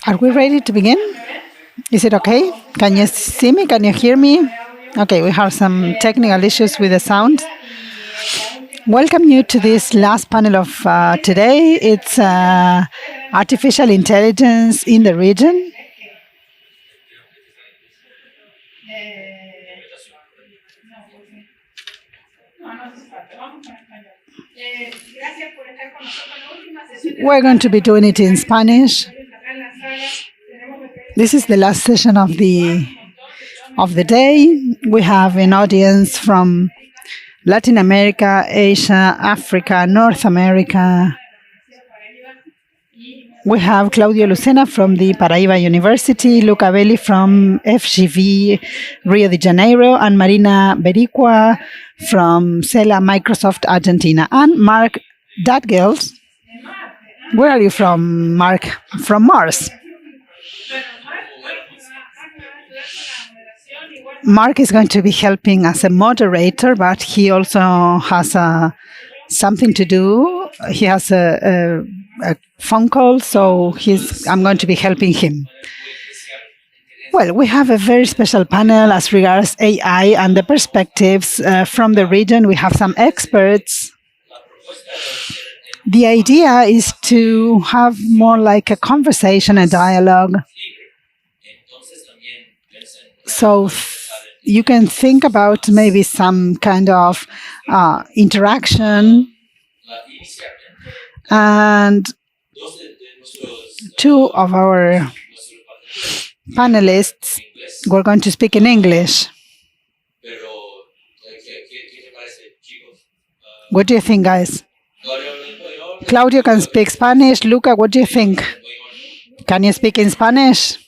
Are we ready to begin? Is it okay? Can you see me? Can you hear me? Okay, we have some technical issues with the sound. Welcome you to this last panel of today. It's artificial intelligence in the region. We're going to be doing it in Spanish. This is the last session of the day. We have an audience from Latin America, Asia, Africa, North America. We have Claudio Lucena from the Paraíba University, Luca Belli from FGV Rio de Janeiro, and Marina Bericua from CELA Microsoft Argentina, and Mark Dadgels. Where are you from, Mark? From Mars. Mark is going to be helping as a moderator, but he also has something to do. He has a phone call, so I'm going to be helping him. Well, we have a very special panel as regards AI and the perspectives from the region. We have some experts. The idea is to have more like a conversation, a dialogue. So you can think about maybe some kind of interaction. And two of our panelists were going to speak in English. What do you think, guys? Claudio can speak Spanish. Luca, what do you think? Can you speak in Spanish?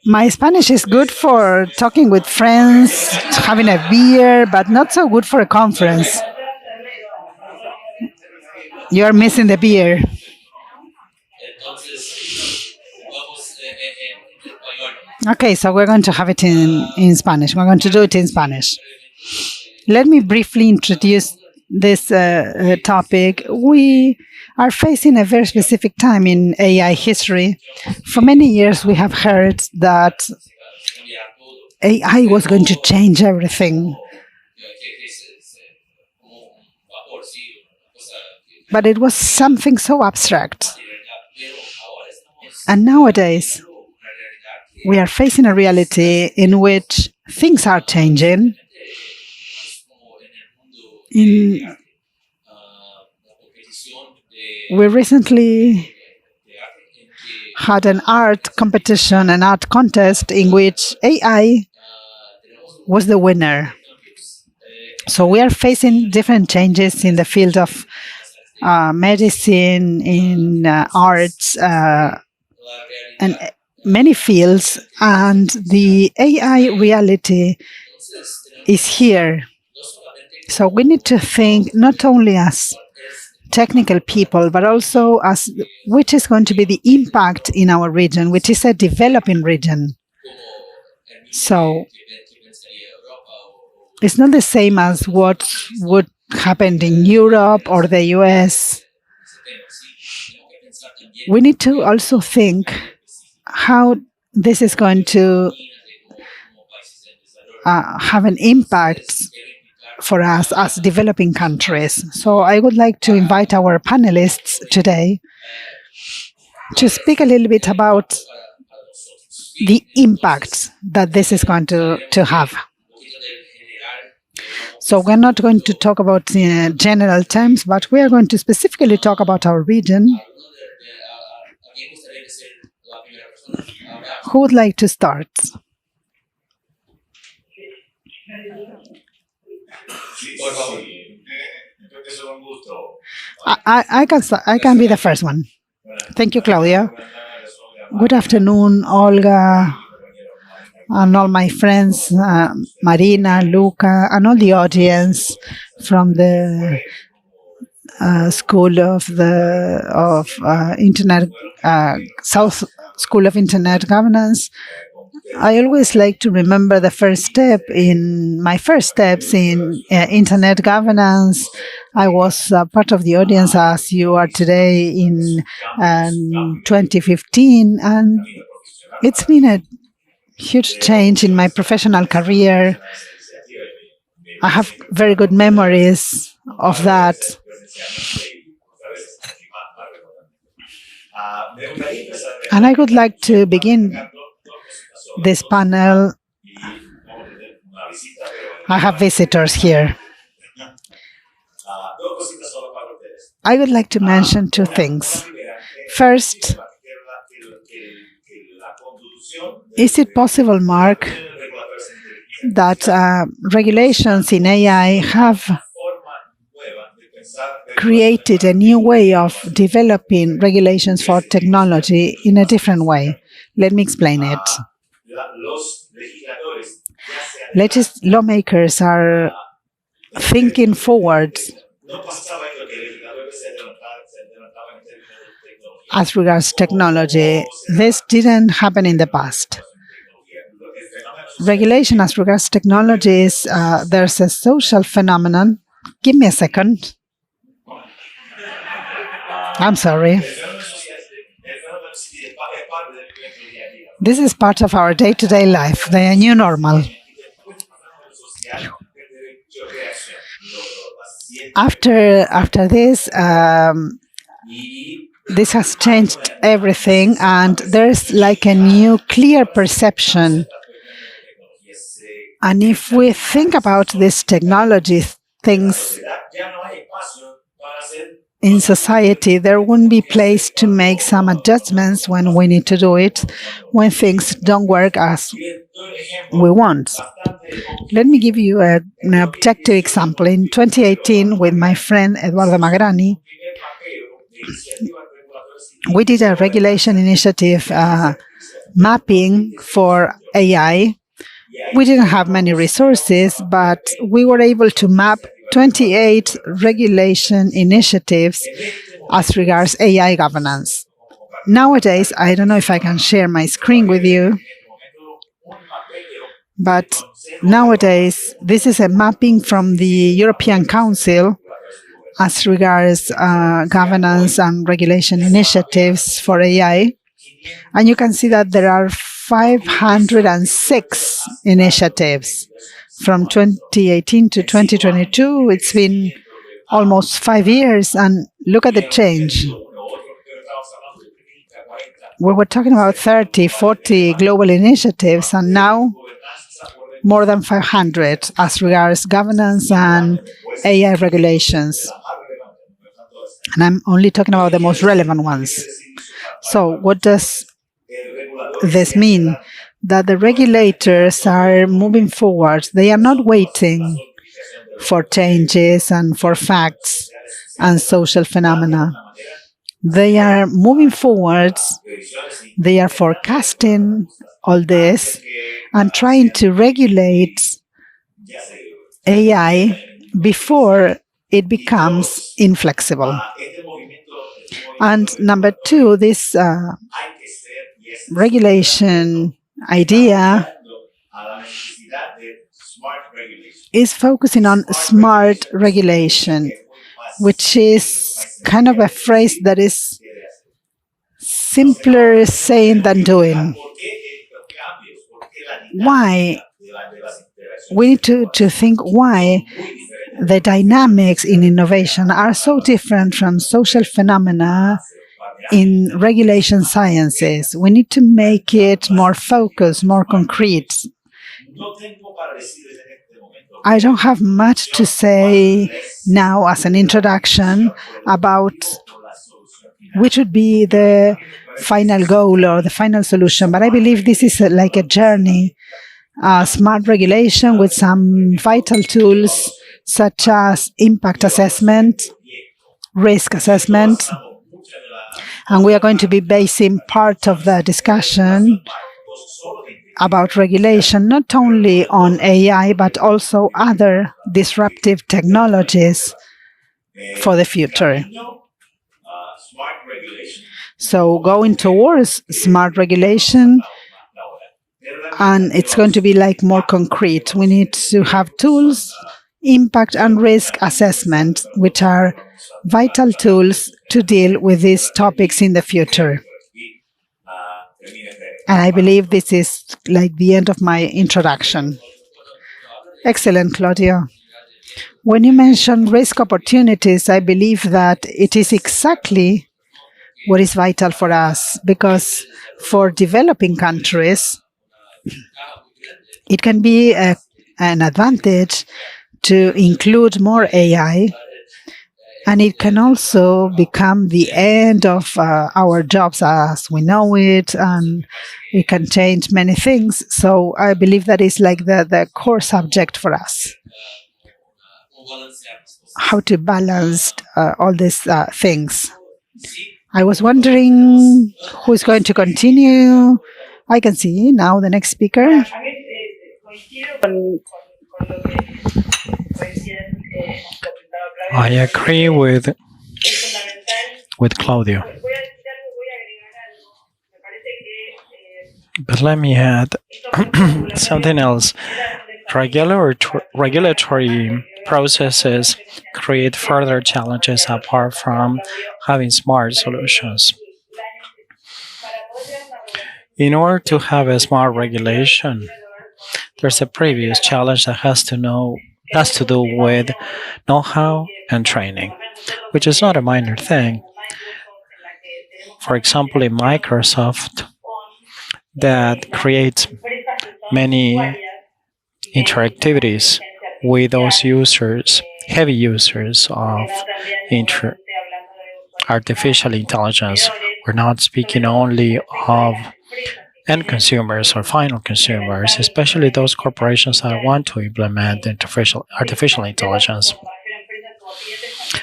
My Spanish is good for talking with friends, having a beer, but not so good for a conference. You're missing the beer. Okay, so we're going to have it in Spanish. We're going to do it in Spanish. Let me briefly introduce this topic. We are facing a very specific time in AI history. For many years, we have heard that AI was going to change everything. But it was something so abstract. And nowadays, we are facing a reality in which things are changing. We recently had an art competition, an art contest in which AI was the winner. So we are facing different changes in the field of medicine, in arts, and many fields, and the AI reality is here. So we need to think not only as technical people, but also as which is going to be the impact in our region, which is a developing region. So it's not the same as what would happen in Europe or the US. We need to also think how this is going to have an impact for us as developing countries. So I would like to invite our panelists today to speak a little bit about the impact that this is going to have. So we're not going to talk about general terms, but we are going to specifically talk about our region. Who would like to start? I can be the first one. Thank you, Claudia. Good afternoon, Olga, and all my friends, Marina, Luca, and all the audience from the School of Internet, South School of Internet Governance. I always like to remember the first step in my first steps in internet governance. I was part of the audience as you are today in 2015, and it's been a huge change in my professional career. I have very good memories of that. And I would like to begin this panel. I have visitors here. I would like to mention two things. First, is it possible, Mark, that regulations in AI have created a new way of developing regulations for technology in a different way? Let me explain it. Lawmakers are thinking forward as regards technology. This didn't happen in the past. Regulation as regards technologies, there's a social phenomenon. Give me a second. I'm sorry. This is part of our day-to-day life, the new normal. After this, this has changed everything, and there's like a new clear perception. And if we think about this technology things in society, there won't be place to make some adjustments when we need to do it, when things don't work as we want. Let me give you an objective example. In 2018, with my friend Eduardo Magrani, we did a regulation initiative mapping for AI. We didn't have many resources, but we were able to map 28 regulation initiatives as regards AI governance. Nowadays, I don't know if I can share my screen with you, but nowadays, this is a mapping from the European Council as regards governance and regulation initiatives for AI. And you can see that there are 506 initiatives. From 2018 to 2022, it's been almost 5 years, and look at the change. We were talking about 30, 40 global initiatives, and now more than 500 as regards governance and AI regulations. And I'm only talking about the most relevant ones. So what does this mean? That the regulators are moving forward. They are not waiting for changes and for facts and social phenomena. They are moving forward. They are forecasting all this and trying to regulate AI before it becomes inflexible. And number two, this regulation idea is focusing on smart regulation, which is kind of a phrase that is simpler saying than doing. Why? We need to think why the dynamics in innovation are so different from social phenomena in regulation sciences. We need to make it more focused, more concrete. I don't have much to say now as an introduction about which would be the final goal or the final solution, but I believe this is like a journey, smart regulation with some vital tools such as impact assessment, risk assessment. And we are going to be basing part of the discussion about regulation, not only on AI, but also other disruptive technologies for the future. So going towards smart regulation and it's going to be like more concrete. We need to have tools, impact and risk assessment, which are vital tools to deal with these topics in the future. And I believe this is like the end of my introduction. Excellent, Claudia. When you mention risk opportunities, I believe that it is exactly what is vital for us, because for developing countries, it can be an advantage to include more AI, and it can also become the end of our jobs as we know it, and it can change many things. So I believe that is like the core subject for us, how to balance all these things. I was wondering who's going to continue. I can see now the next speaker. I agree with Claudio. But let me add something else. Regulatory processes create further challenges apart from having smart solutions. In order to have a smart regulation, there's a previous challenge that has to do with know-how and training, which is not a minor thing. For example, in Microsoft, that creates many interactivities with those users, heavy users of artificial intelligence. We're not speaking only of end consumers or final consumers, especially those corporations that want to implement artificial intelligence.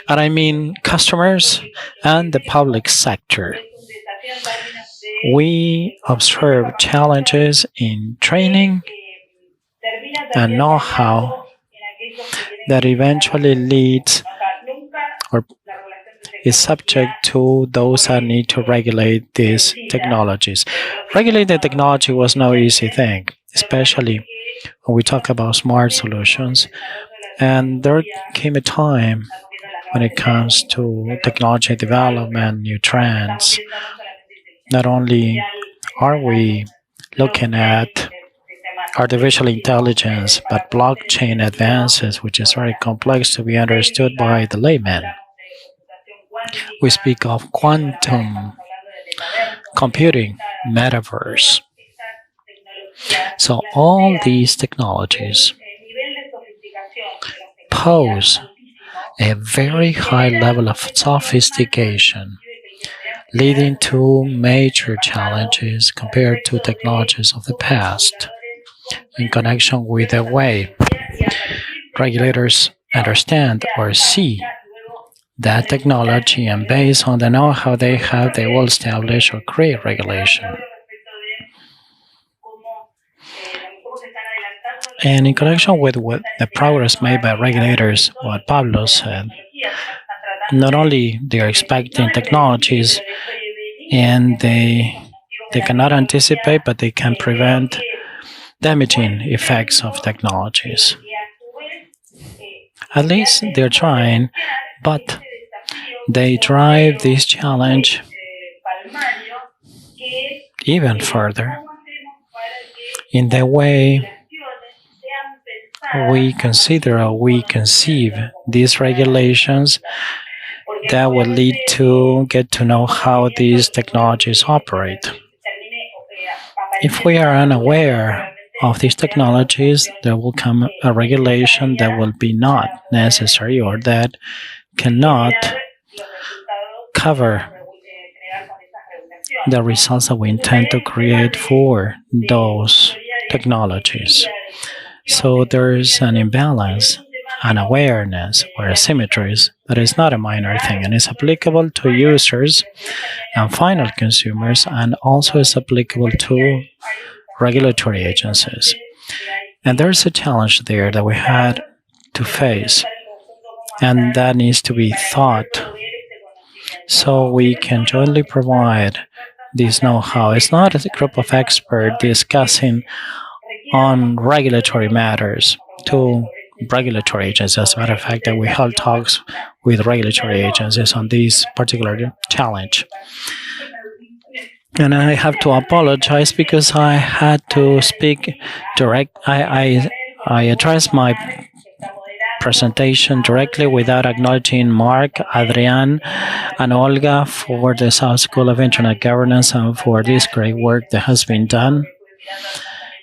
And I mean customers and the public sector. We observe challenges in training and know-how that eventually leads or is subject to those that need to regulate these technologies. Regulating technology was no easy thing, especially when we talk about smart solutions. And there came a time when it comes to technology development, new trends. Not only are we looking at artificial intelligence, but blockchain advances, which is very complex to be understood by the layman. We speak of quantum computing, metaverse. So all these technologies pose a very high level of sophistication, leading to major challenges compared to technologies of the past in connection with the way regulators understand or see that technology, and based on the know-how they have, they will establish or create regulation. And in connection with what the progress made by regulators, what Pablo said, not only they are expecting technologies and they cannot anticipate, but they can prevent damaging effects of technologies. At least they're trying, but they drive this challenge even further in the way we consider or we conceive these regulations that will lead to get to know how these technologies operate. If we are unaware of these technologies, there will come a regulation that will be not necessary or that cannot cover the results that we intend to create for those technologies. So there is an imbalance, an awareness, or asymmetries that is not a minor thing, and is applicable to users and final consumers, and also is applicable to regulatory agencies. And there's a challenge there that we had to face, and that needs to be thought so we can jointly provide this know-how. It's not a group of experts discussing on regulatory matters to regulatory agencies. As a matter of fact, that we held talks with regulatory agencies on this particular challenge. And I have to apologize because I had to speak direct. I addressed my presentation directly without acknowledging Mark, Adrian, and Olga for the South School of Internet Governance and for this great work that has been done.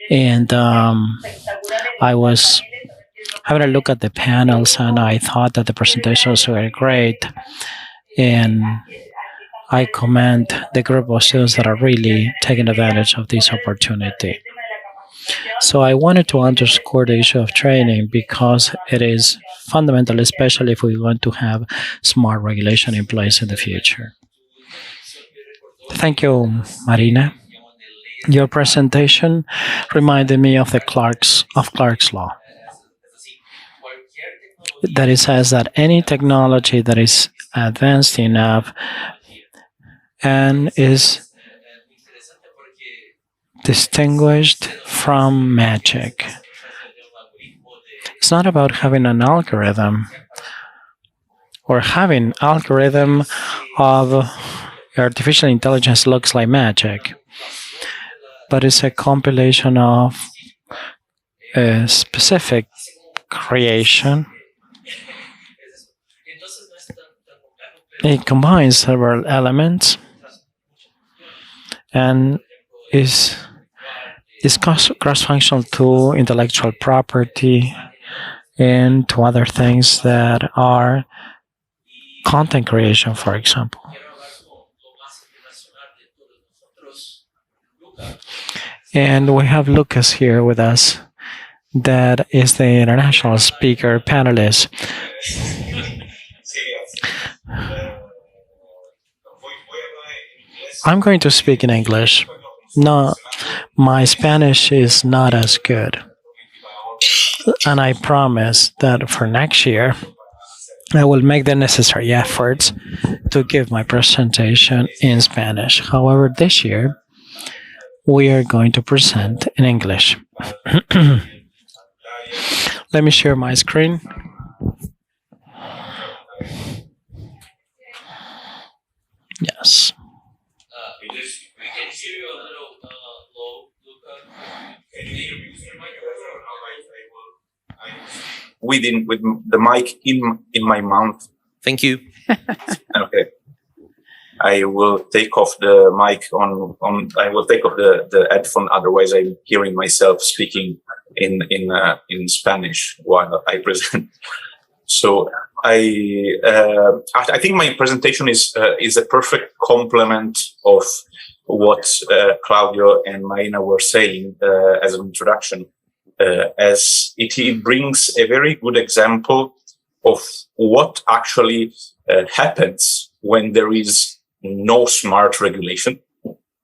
And I was having a look at the panels, and I thought that the presentations were great. And I commend the group of students that are really taking advantage of this opportunity. So I wanted to underscore the issue of training because it is fundamental, especially if we want to have smart regulation in place in the future. Thank you, Marina. Your presentation reminded me of Clark's law. That it says that any technology that is advanced enough and is distinguished from magic. It's not about having an algorithm or having algorithm of artificial intelligence looks like magic, but it's a compilation of a specific creation. It combines several elements and is cross-functional to intellectual property and to other things that are content creation, for example. And we have Lucas here with us, that is the international speaker panelist. I'm going to speak in English. No, my Spanish is not as good. And I promise that for next year, I will make the necessary efforts to give my presentation in Spanish. However, this year, we are going to present in English. Let me share my screen. Yes. With the mic in my mouth. Thank you. Okay. I will take off the mic I will take off the headphone. Otherwise, I'm hearing myself speaking in Spanish while I present. So I think my presentation is a perfect complement of what Claudio and Marina were saying as an introduction, as it brings a very good example of what actually happens when there is no smart regulation.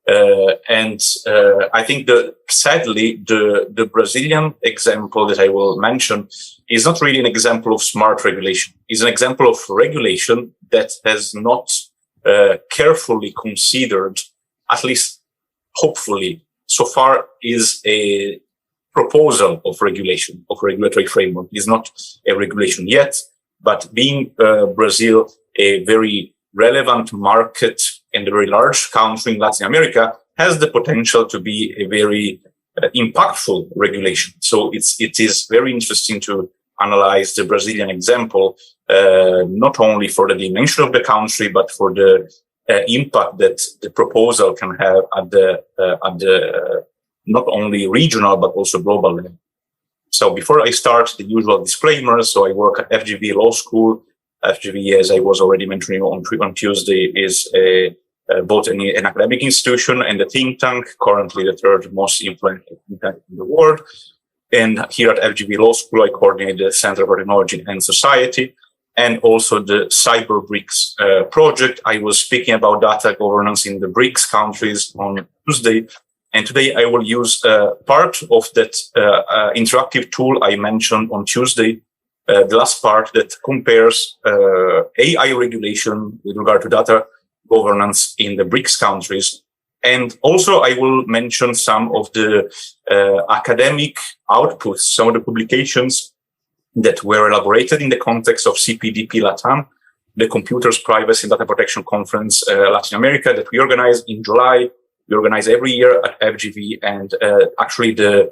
And I think sadly, the Brazilian example that I will mention is not really an example of smart regulation. It's an example of regulation that has not carefully considered, at least hopefully, so far is a proposal of regulation, of regulatory framework. It's not a regulation yet, but being Brazil a very relevant market and a very large country in Latin America has the potential to be a very impactful regulation. So it is very interesting to analyze the Brazilian example, not only for the dimension of the country, but for the impact that the proposal can have at the not only regional, but also global level. So before I start, the usual disclaimer. So I work at FGV Law School. FGV, as I was already mentioning on Tuesday, is both an academic institution and a think tank, currently the third most influential think tank in the world. And here at FGV Law School, I coordinate the Center for Technology and Society and also the Cyber BRICS project. I was speaking about data governance in the BRICS countries on Tuesday. And today I will use part of that interactive tool I mentioned on Tuesday, the last part that compares AI regulation with regard to data governance in the BRICS countries And also, I will mention some of the academic outputs, some of the publications that were elaborated in the context of CPDP LATAM, the Computers, Privacy and Data Protection Conference Latin America that we organize in July. We organize every year at FGV, and actually the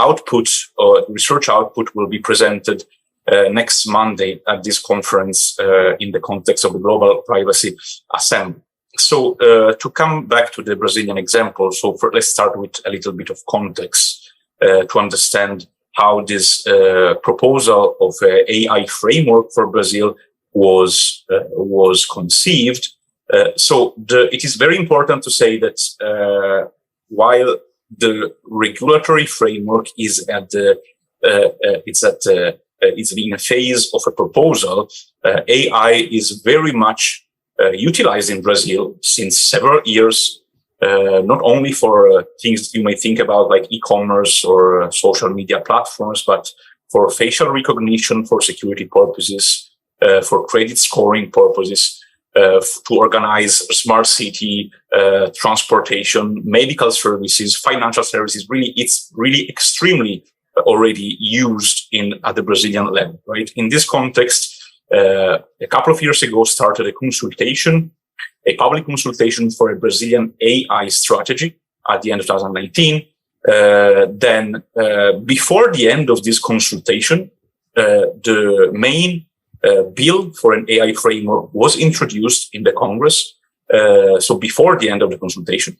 output or research output will be presented next Monday at this conference in the context of the Global Privacy Assembly. So to come back to the Brazilian example, let's start with a little bit of context to understand how this proposal of AI framework for Brazil was conceived. It is very important to say that while the regulatory framework is it's in a phase of a proposal, AI is very much utilized in Brazil since several years, not only for things you may think about like e-commerce or social media platforms, but for facial recognition, for security purposes, for credit scoring purposes, to organize smart city, transportation, medical services, financial services. Really, it's really extremely already used at the Brazilian level, right? In this context, a couple of years ago started a public consultation for a Brazilian AI strategy at the end of 2019. Then before the end of this consultation, the main bill for an AI framework was introduced in the Congress. So before the end of the consultation,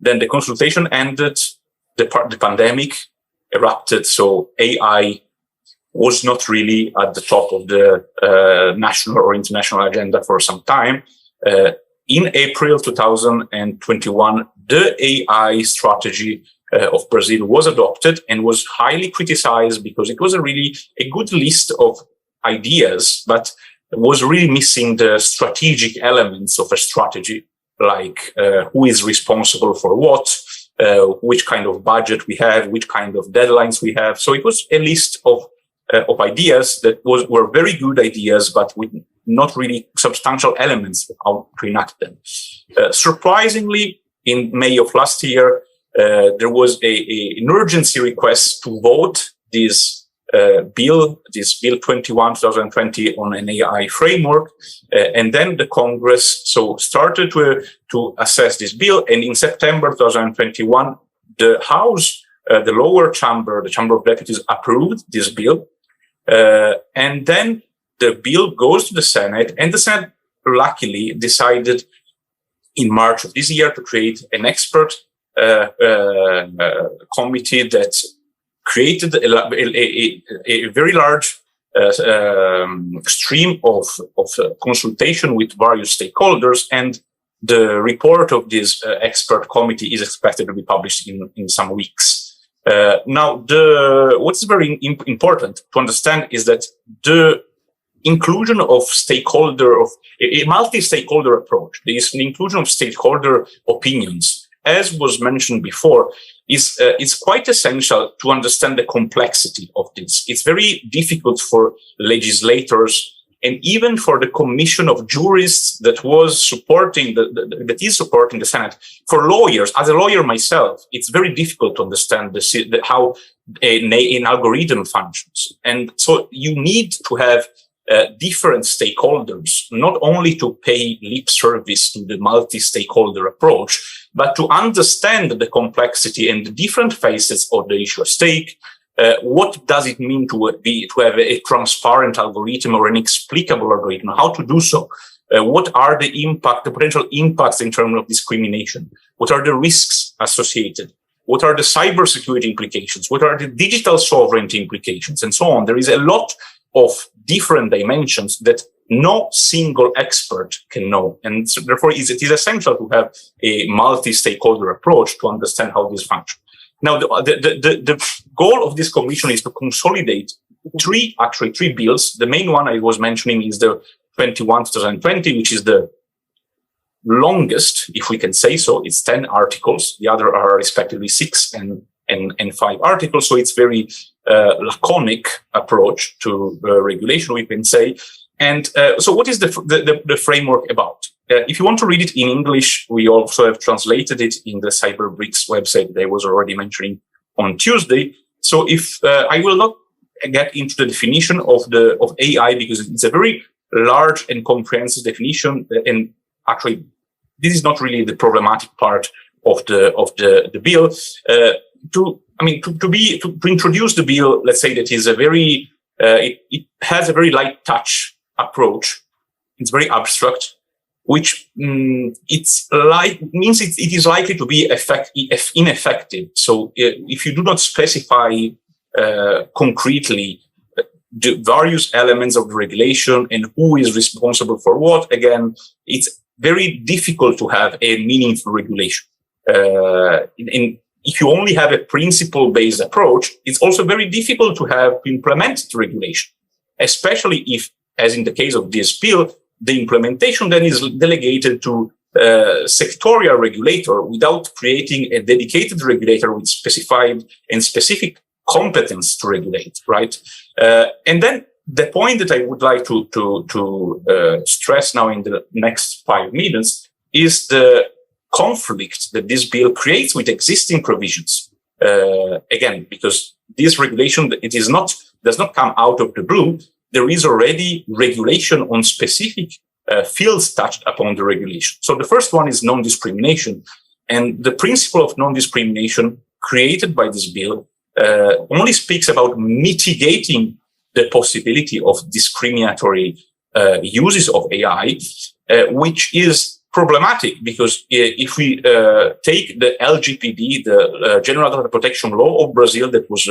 then the consultation ended, the pandemic erupted. So AI was not really at the top of the national or international agenda for some time. In April 2021, the AI strategy of Brazil was adopted and was highly criticized because it was a good list of ideas, but was really missing the strategic elements of a strategy, like who is responsible for what, which kind of budget we have, which kind of deadlines we have. So it was a list of ideas that were very good ideas, but with not really substantial elements of how to enact them. Surprisingly, in May of last year, there was an urgency request to vote this bill 21/2020 on an AI framework, and then the Congress started to assess this bill. And in September 2021, the House, the lower chamber, the Chamber of Deputies, approved this bill, and then the bill goes to the Senate, and the Senate luckily decided in March of this year to create an expert committee that created a very large stream of consultation with various stakeholders, and the report of this expert committee is expected to be published in some weeks. Now, what's very important to understand is that the inclusion of a multi-stakeholder approach, the inclusion of stakeholder opinions, as was mentioned before, is quite essential to understand the complexity of this. It's very difficult for legislators and even for the commission of jurists that is supporting the Senate. For lawyers, as a lawyer myself, it's very difficult to understand how an algorithm functions. And so you need to have different stakeholders, not only to pay lip service to the multi-stakeholder approach, but to understand the complexity and the different phases of the issue at stake. What does it mean to have a transparent algorithm or an explicable algorithm? How to do so? What are the potential impacts in terms of discrimination? What are the risks associated? What are the cybersecurity implications? What are the digital sovereignty implications? And so on. There is a lot of different dimensions that no single expert can know. And so therefore, it is essential to have a multi-stakeholder approach to understand how this functions. Now, the goal of this commission is to consolidate three bills. The main one I was mentioning is the 21/2020, which is the longest, if we can say so. It's 10 articles. The other are respectively 6 and 5 articles. So it's very laconic approach to regulation, we can say. And so what is the framework about? if you want to read it in English, we also have translated it in the CyberBRICS website that I was already mentioning on Tuesday. So if I will not get into the definition of AI because it's a very large and comprehensive definition, and actually this is not really the problematic part of the bill. To introduce the bill, let's say that is a very it has a very light touch approach. It's very abstract, which means it is likely to be ineffective. So if you do not specify concretely the various elements of the regulation and who is responsible for what, again, it's very difficult to have a meaningful regulation. If you only have a principle-based approach, it's also very difficult to implement the regulation, especially if, as in the case of this bill, the implementation then is delegated to a sectorial regulator without creating a dedicated regulator with specified and specific competence to regulate, right? And then the point that I would like to stress now in the next 5 minutes is the conflict that this bill creates with existing provisions. Again, because this regulation, does not come out of the blue. There is already regulation on specific fields touched upon the regulation. So the first one is non-discrimination. And the principle of non-discrimination created by this bill only speaks about mitigating the possibility of discriminatory uses of AI, which is problematic because if we take the LGPD, the General Data Protection Law of Brazil that was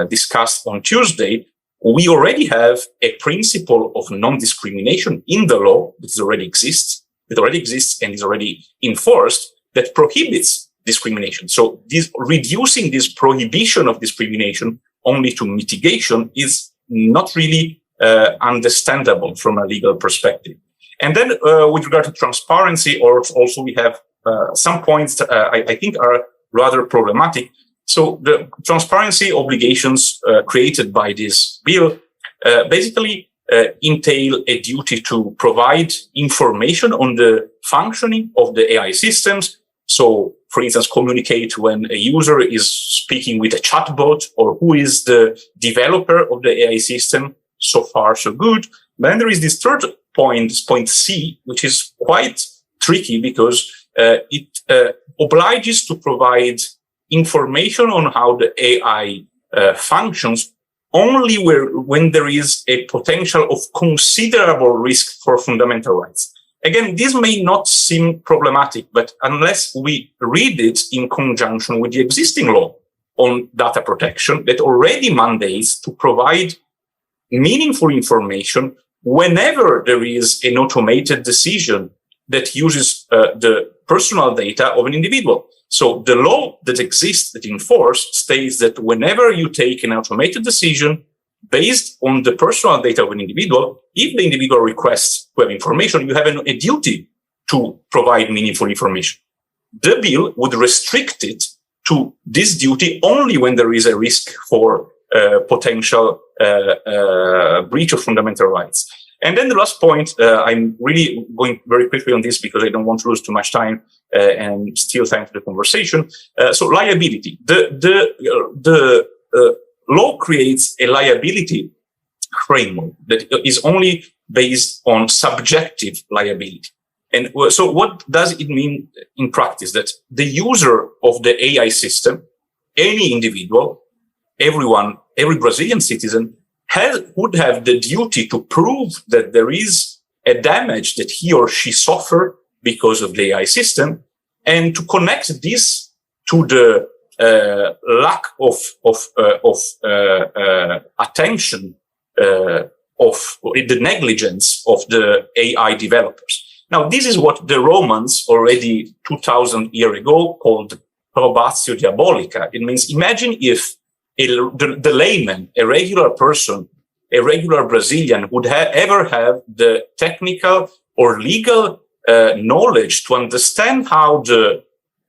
discussed on Tuesday, we already have a principle of non-discrimination in the law that already exists and is already enforced that prohibits discrimination. So reducing this prohibition of discrimination only to mitigation is not really understandable from a legal perspective. And then with regard to transparency, also we have some points that I think are rather problematic. So the transparency obligations created by this bill basically entail a duty to provide information on the functioning of the AI systems. So, for instance, communicate when a user is speaking with a chatbot or who is the developer of the AI system. So far, so good. Then there is this third point C, which is quite tricky because it obliges to provide information on how the AI functions only when there is a potential of considerable risk for fundamental rights. Again, this may not seem problematic, but unless we read it in conjunction with the existing law on data protection that already mandates to provide meaningful information whenever there is an automated decision that uses the personal data of an individual. So the law that exists, that enforce, states that whenever you take an automated decision based on the personal data of an individual, if the individual requests to have information, you have a duty to provide meaningful information. The bill would restrict it to this duty only when there is a risk for potential breach of fundamental rights. And then the last point, I'm really going very quickly on this because I don't want to lose too much time and still time for the conversation. So liability. The law creates a liability framework that is only based on subjective liability. And so what does it mean in practice? That the user of the AI system, any individual, everyone, every Brazilian citizen would have the duty to prove that there is a damage that he or she suffered because of the AI system, and to connect this to the lack of attention of the negligence of the AI developers. Now, this is what the Romans already 2000 years ago called probatio diabolica. It means imagine if the layman, a regular person, a regular Brazilian would ever have the technical or legal knowledge to understand how the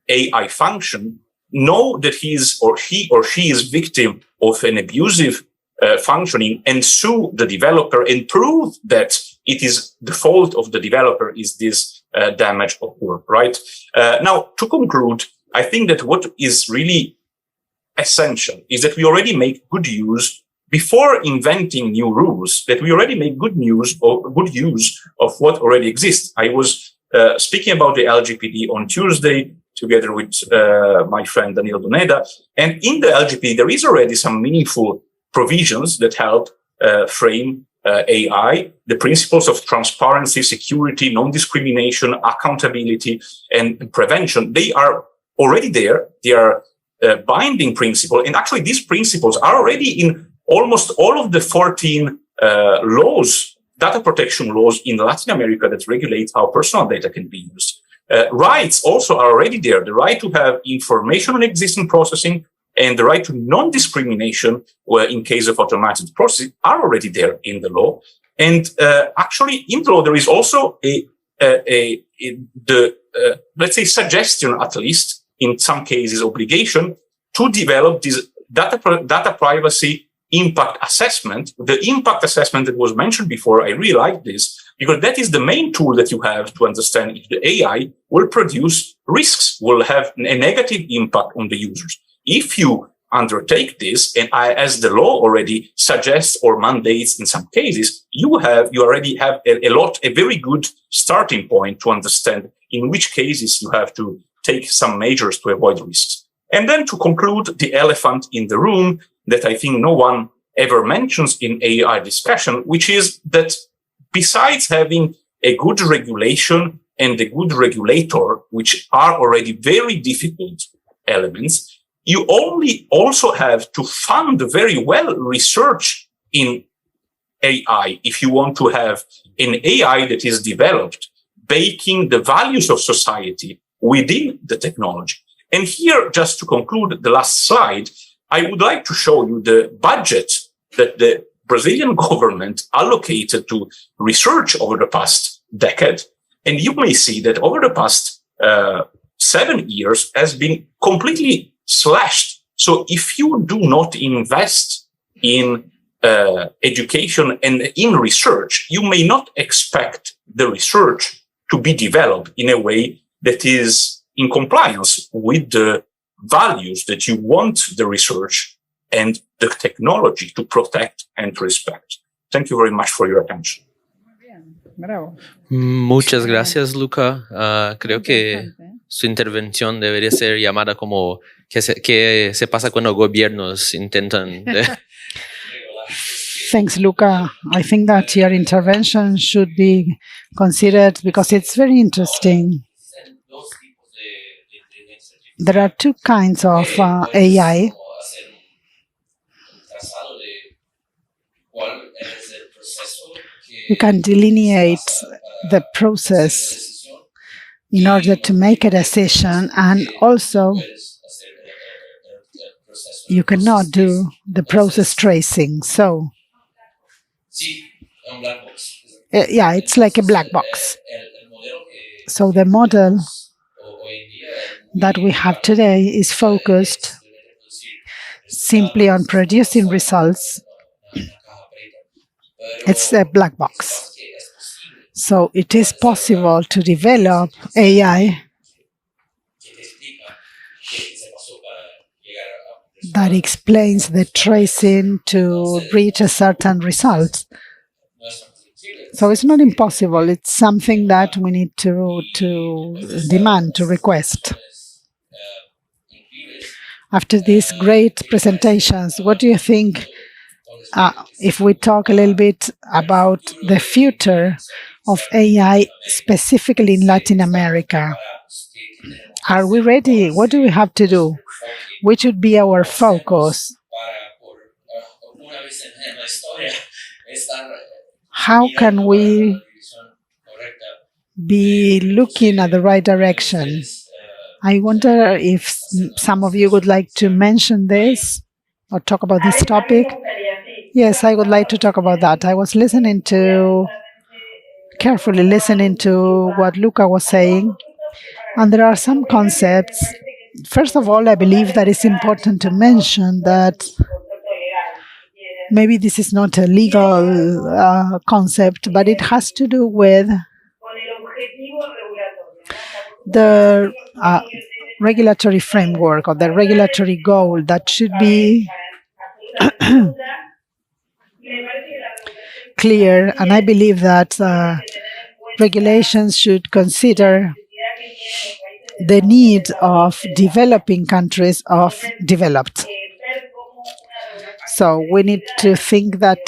AI function, know that he or she is victim of an abusive functioning and sue the developer and prove that it is the fault of the developer is this damage occur, right? Now, to conclude, I think that what is really essential is that we already make good use before inventing new rules, that we already make good use of what already exists. I was speaking about the LGPD on Tuesday together with my friend Daniel Doneda. And in the LGPD, there is already some meaningful provisions that help frame AI, the principles of transparency, security, non-discrimination, accountability, and prevention. They are already there. They are binding principle. And actually, these principles are already in almost all of the 14 laws, data protection laws in Latin America that regulate how personal data can be used. Rights also are already there. The right to have information on existing processing and the right to non-discrimination in case of automated processing are already there in the law. And actually, in the law, there is also let's say, suggestion, at least, in some cases, obligation to develop this data privacy impact assessment. The impact assessment that was mentioned before, I really like this, because that is the main tool that you have to understand if the AI will produce risks, will have a negative impact on the users. If you undertake this, and as the law already suggests or mandates in some cases, you already have a very good starting point to understand in which cases you have to take some measures to avoid risks. And then to conclude, the elephant in the room that I think no one ever mentions in AI discussion, which is that besides having a good regulation and a good regulator, which are already very difficult elements, you only also have to fund very well research in AI if you want to have an AI that is developed, baking the values of society within the technology. And here, just to conclude the last slide, I would like to show you the budget that the Brazilian government allocated to research over the past decade. And you may see that over the past 7 years has been completely slashed. So if you do not invest in education and in research, you may not expect the research to be developed in a way that is in compliance with the values that you want the research and the technology to protect and respect. Thank you very much for your attention. Bravo. Muchas gracias, Luca. Creo que su intervención debería ser llamada como ¿qué se pasa cuando gobiernos intentan? Thanks, Luca. I think that your intervention should be considered because it's very interesting. There are two kinds of AI. You can delineate the process in order to make a decision, and also you cannot do the process tracing. So, yeah, it's like a black box. So the model that we have today is focused simply on producing results. It's a black box. So it is possible to develop AI that explains the tracing to reach a certain result. So it's not impossible. It's something that we need to demand, to request. After these great presentations, what do you think if we talk a little bit about the future of AI, specifically in Latin America? Are we ready? What do we have to do? Which should be our focus? How can we be looking at the right direction? I wonder if some of you would like to mention this or talk about this topic. Yes, I would like to talk about that. I was carefully listening to what Luca was saying, and there are some concepts. First of all, I believe that it's important to mention that maybe this is not a legal concept, but it has to do with the regulatory framework or the regulatory goal that should be clear. And I believe that regulations should consider the needs of developing countries of developed. So we need to think that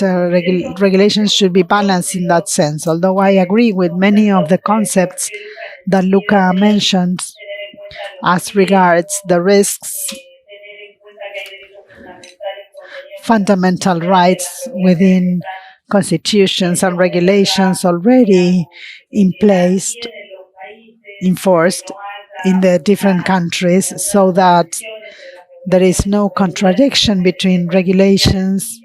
regulations should be balanced in that sense, although I agree with many of the concepts that Luca mentioned as regards the risks, fundamental rights within constitutions and regulations already in place, enforced in the different countries, so that there is no contradiction between regulations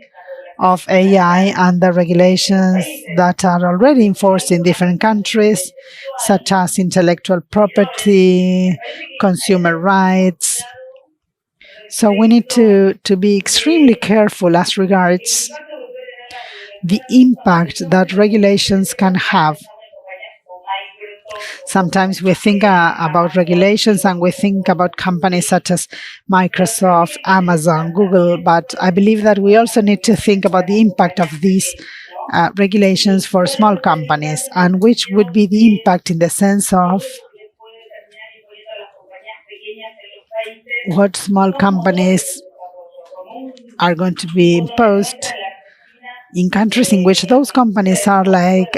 of AI and the regulations that are already enforced in different countries, such as intellectual property, consumer rights. So we need to be extremely careful as regards the impact that regulations can have. Sometimes we think about regulations and we think about companies such as Microsoft, Amazon, Google, but I believe that we also need to think about the impact of these regulations for small companies, and which would be the impact in the sense of what small companies are going to be imposed in countries in which those companies are like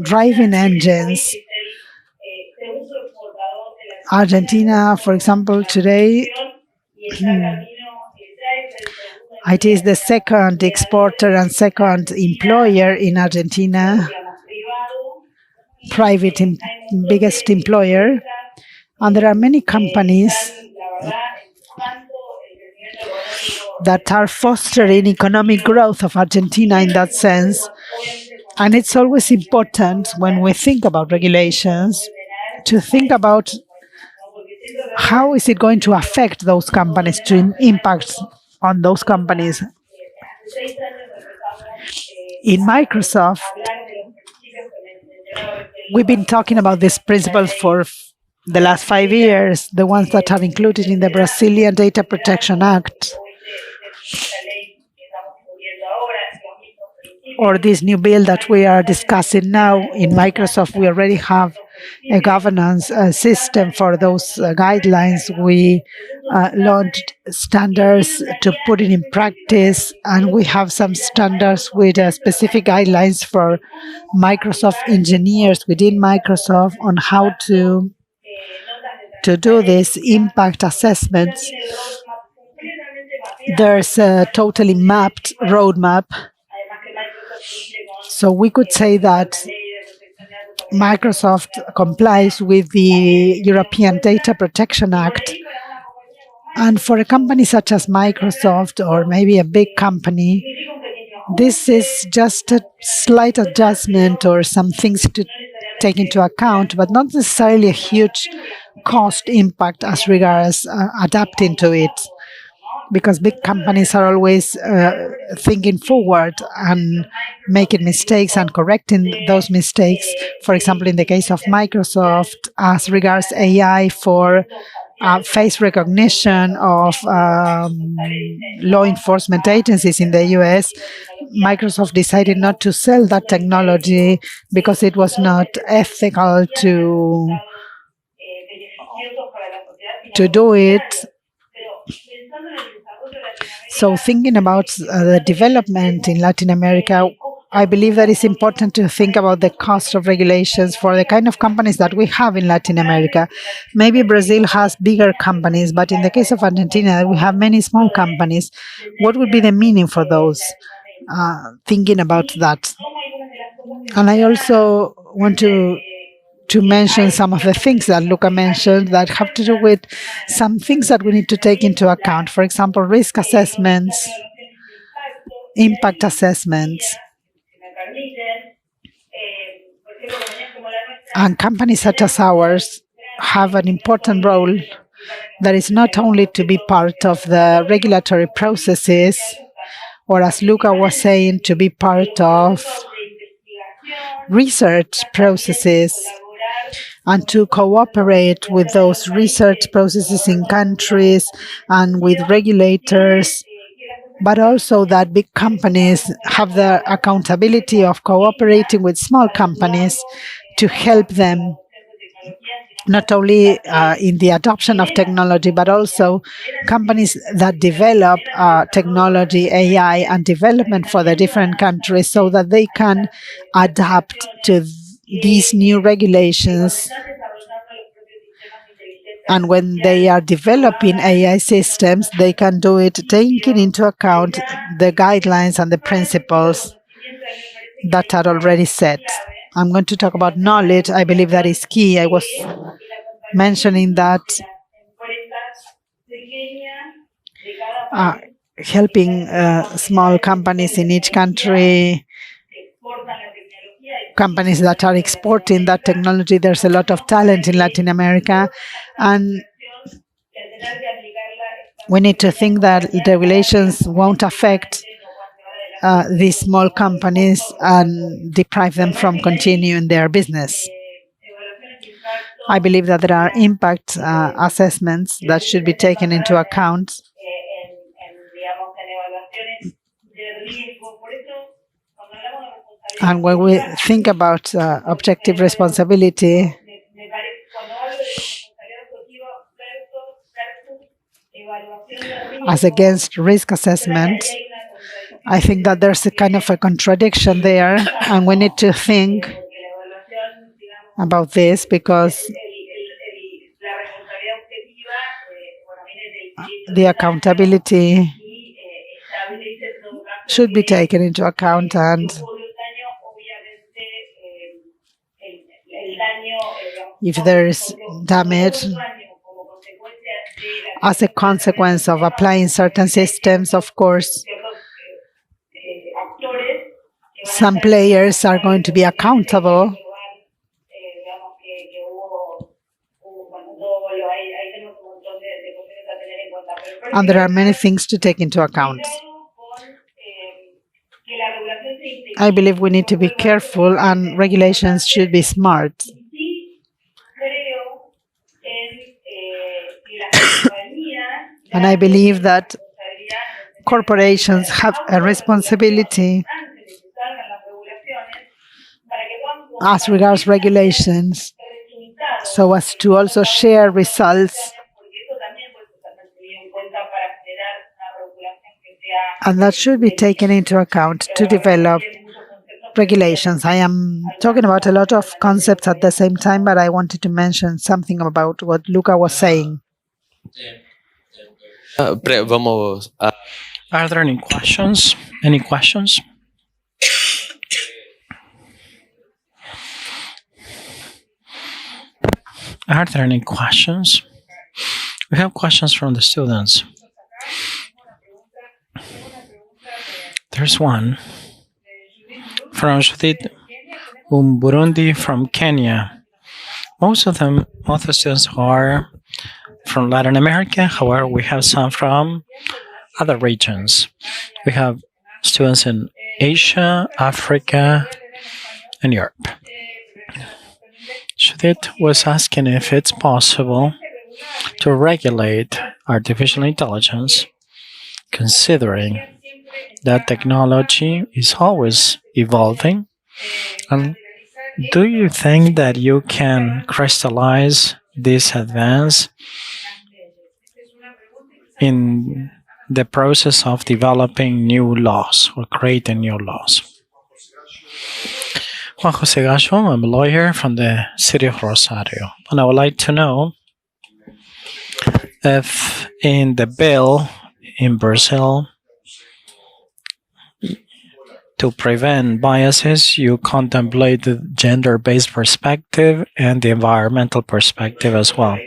driving engines. Argentina, for example, today, it is the second exporter and second employer in Argentina, private biggest employer, and there are many companies that are fostering economic growth of Argentina in that sense. And it's always important when we think about regulations to think about how is it going to affect those companies, to impact on those companies. In Microsoft, we've been talking about these principles for the last 5 years, the ones that are included in the Brazilian Data Protection Act, or this new bill that we are discussing now. In Microsoft, we already have a governance system for those guidelines. We launched standards to put it in practice, and we have some standards with specific guidelines for Microsoft engineers within Microsoft on how to do this impact assessments. There's a totally mapped roadmap. So we could say that Microsoft complies with the European Data Protection Act. And for a company such as Microsoft, or maybe a big company, this is just a slight adjustment or some things to take into account, but not necessarily a huge cost impact as regards adapting to it. Because big companies are always thinking forward and making mistakes and correcting those mistakes. For example, in the case of Microsoft, as regards AI for face recognition of law enforcement agencies in the US, Microsoft decided not to sell that technology because it was not ethical to do it. So thinking about the development in Latin America, I believe that it's important to think about the cost of regulations for the kind of companies that we have in Latin America. Maybe Brazil has bigger companies, but in the case of Argentina, we have many small companies. What would be the meaning for those? Thinking about that. And I also want to mention some of the things that Luca mentioned that have to do with some things that we need to take into account. For example, risk assessments, impact assessments. And companies such as ours have an important role that is not only to be part of the regulatory processes, or as Luca was saying, to be part of research processes and to cooperate with those research processes in countries and with regulators, but also that big companies have the accountability of cooperating with small companies to help them not only in the adoption of technology, but also companies that develop technology, AI, and development for the different countries so that they can adapt to these new regulations. And when they are developing AI systems, they can do it taking into account the guidelines and the principles that are already set. I'm going to talk about knowledge. I believe that is key. I was mentioning that helping small companies in each country, companies that are exporting that technology. There's a lot of talent in Latin America, and we need to think that the regulations won't affect these small companies and deprive them from continuing their business. I believe that there are impact assessments that should be taken into account. And when we think about objective responsibility, as against risk assessment, I think that there's a kind of a contradiction there, and we need to think about this because the accountability should be taken into account, and if there is damage as a consequence of applying certain systems, of course, some players are going to be accountable. And there are many things to take into account. I believe we need to be careful and regulations should be smart. And I believe that corporations have a responsibility as regards regulations, so as to also share results. And that should be taken into account to develop regulations. I am talking about a lot of concepts at the same time, but I wanted to mention something about what Luca was saying. Vamos a Are there any questions? Any questions? Are there any questions? We have questions from the students. There's one from Judith Burundi from Kenya. Most of the students are from Latin America. However, we have some from other regions. We have students in Asia, Africa, and Europe. Judith was asking if it's possible to regulate artificial intelligence, considering that technology is always evolving. And do you think that you can crystallize this advance in the process of developing new laws or creating new laws? Juan Jose Gallo, I'm a lawyer from the city of Rosario, and I would like to know if in the bill in Brazil to prevent biases, you contemplate the gender-based perspective and the environmental perspective as well.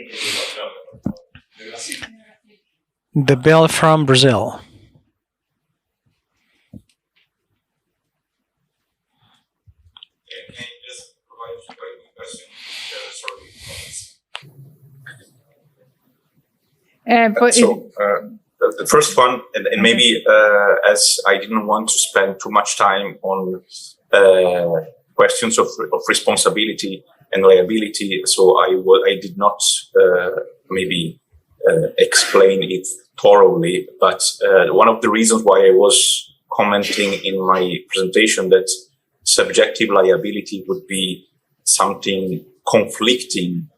The bill from Brazil. The first one, and maybe as I didn't want to spend too much time on questions of responsibility and liability, so I did not maybe explain it thoroughly. But one of the reasons why I was commenting in my presentation that subjective liability would be something conflicting